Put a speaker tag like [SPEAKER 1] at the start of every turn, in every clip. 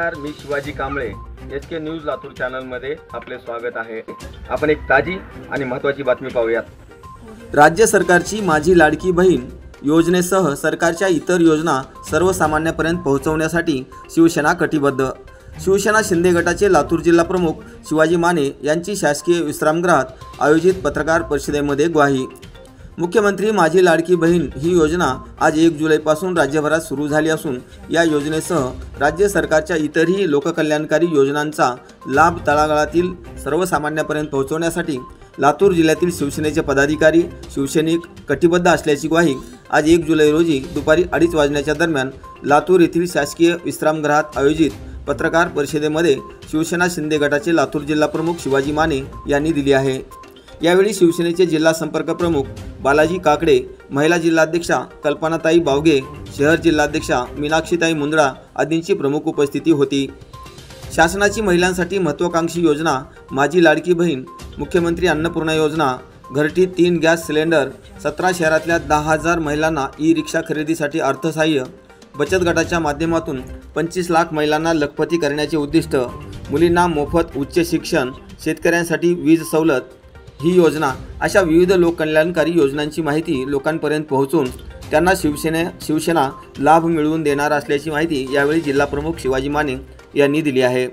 [SPEAKER 1] नमस्कार, मी Shivaji Kamble, SK news Latur चॅनलमध्ये आपले स्वागत आहे। आपण एक ताजी आणि महत्त्वाची बातमी पाहूयात।
[SPEAKER 2] राज्य सरकारची माझी लाडकी बहीण योजनेसह सरकारच्या इतर योजना सर्वसामान्यांपर्यंत पोहोचवण्यासाठी शिवसेना कटिबद्ध। शिवसेना शिंदे गटाचे लातूर जिल्हा प्रमुख शिवाजी माने यांची शासकीय विश्रामगृहात आयोजित पत्रकार परिषदेमध्ये ग्वाही। मुख्यमंत्री माझी लाडकी बहीण ही योजना आज 1 जुलैपासून राज्यभरात सुरू झाली असून या योजनेसह राज्य सरकारच्या इतरही लोककल्याणकारी योजनांचा लाभ तळागाळातील सर्वसामान्यांपर्यंत पोहोचवण्यासाठी लातूर जिल्ह्यातील शिवसेनेचे पदाधिकारी शिवसैनिक कटिबद्ध असल्याची ग्वाही आज 1 जुलै रोजी दुपारी 2:30 वाजण्याच्या दरम्यान लातूर येथील शासकीय विश्रामगृहात आयोजित पत्रकार परिषदेमध्ये शिवसेना शिंदे गटाचे लातूर जिल्हा प्रमुख शिवाजी माने यांनी दिली आहे। यावेळी शिवसेनेचे जिल्हा संपर्क प्रमुख बालाजी काकडे, महिला जिल्हाध्यक्षा कल्पनाताई बावगे, शहर जिल्हाध्यक्षा मीनाक्षीताई मुंदडा आदींची प्रमुख उपस्थिती होती। शासनाची महिलांसाठी महत्त्वाकांक्षी योजना माझी लाडकी बहीण, मुख्यमंत्री अन्नपूर्णा योजना, घरटी 3 गॅस सिलेंडर, 17 शहरातल्या 10,000 महिलांना ई-रिक्षा खरेदीसाठी अर्थसहाय्य, बचत गटाच्या माध्यमातून 25 लाख महिलांना लखपती करण्याचे उद्दिष्ट, मुलींना मोफत उच्च शिक्षण, शेतकऱ्यांसाठी वीज सवलत ही योजना अशा विविध लोककल्याणकारी योजनांची माहिती लोकांपर्यंत पोहोचून त्यांना शिवसेना लाभ मिळवून देणार असल्याची माहिती यावेळी जिल्हा प्रमुख शिवाजी माने यांनी दिली आहे।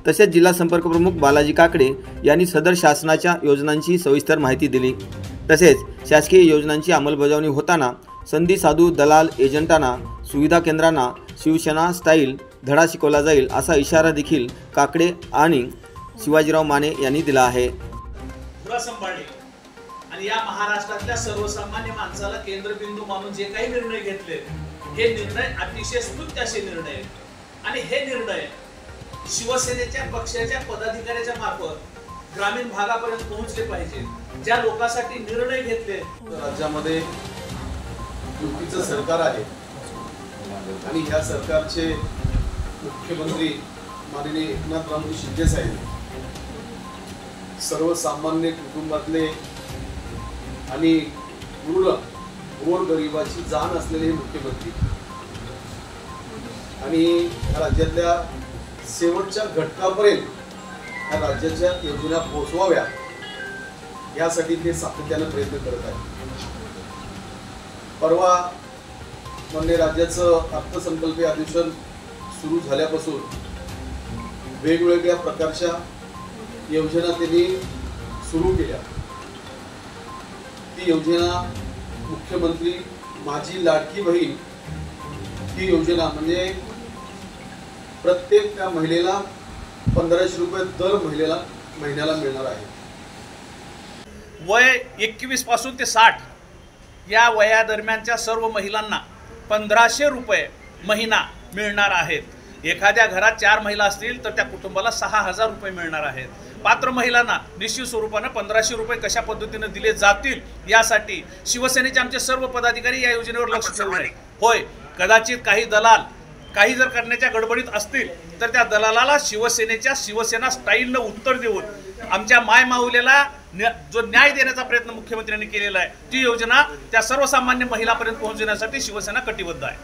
[SPEAKER 2] तसेच जिल्हा संपर्क प्रमुख बालाजी काकडे यांनी सदर शासनाच्या योजनांची सविस्तर माहिती दिली। तसेच शासकीय योजनांची अंमलबजावणी होताना संधी साधू दलाल एजंटांना सुविधा केंद्रांना शिवसेना स्टाईल धडा शिकवला जाईल असा इशारा देखील काकडे आणि शिवाजीराव माने यांनी दिला आहे।
[SPEAKER 3] संभाळले आणि या महाराष्ट्रातल्या सर्वसामान्य माणसाला केंद्रबिंदू मानून जे काही निर्णय घेतले हे निर्णय अतिशय स्तुत्य असे निर्णय आणि हे निर्णय शिवसेनेच्या पक्षाच्या पदाधिकाऱ्याच्या मार्फत ग्रामीण भागापर्यंत पोहोचले पाहिजे। ज्या लोकांसाठी निर्णय घेतले
[SPEAKER 4] राज्यामध्ये युतीचं सरकार आहे आणि ह्या सरकारचे मुख्यमंत्री माननीय एकनाथराव शिंदे साहेब सर्वसामान्य कुटुंबातले आणि गोरगरिबाची जाण असलेले मुख्यमंत्री आणि राज्यातल्या शेवटच्या घटकापर्यंत या राज्याच्या योजना पोहोचवाव्या यासाठी ते सातत्याने प्रयत्न करत आहेत। परवा म्हणजे राज्याचं अर्थसंकल्पीय अधिवेशन सुरू झाल्यापासून वेगवेगळ्या प्रकारच्या योजना त्यांनी सुरू केल्या। ती योजना मुख्यमंत्री माझी लाडकी बहीण ही योजना म्हणजे प्रत्येक त्या महिलेला 1500 रुपये दर महिन्याला मिळणार आहे।
[SPEAKER 3] वय 21 पासून ते 60 या वया दरम्यानच्या सर्व महिलांना 1500 रुपये महिना मिळणार आहेत। एखाद्या घरात 4 महिला असतील तर त्या कुटुंबाला 6,000 रुपये मिळणार आहेत। पात्र महिलांना निश्चित स्वरूपाने 1500 रुपये कशा पद्धतीने दिले जातील यासाठी शिवसेनेचे आमचे सर्व पदाधिकारी या योजनेवर लक्ष ठेवून आहेत। होय, कदाचित काही दलाल काही जर करण्याच्या गडबडीत असतील तर त्या दलालाला शिवसेना स्टाईलनं उत्तर देऊन आमच्या माय माऊलीला जो न्याय देण्याचा प्रयत्न मुख्यमंत्र्यांनी केलेला आहे ती योजना त्या सर्वसामान्य महिलांपर्यंत पोहोचवण्यासाठी शिवसेना कटिबद्ध आहे।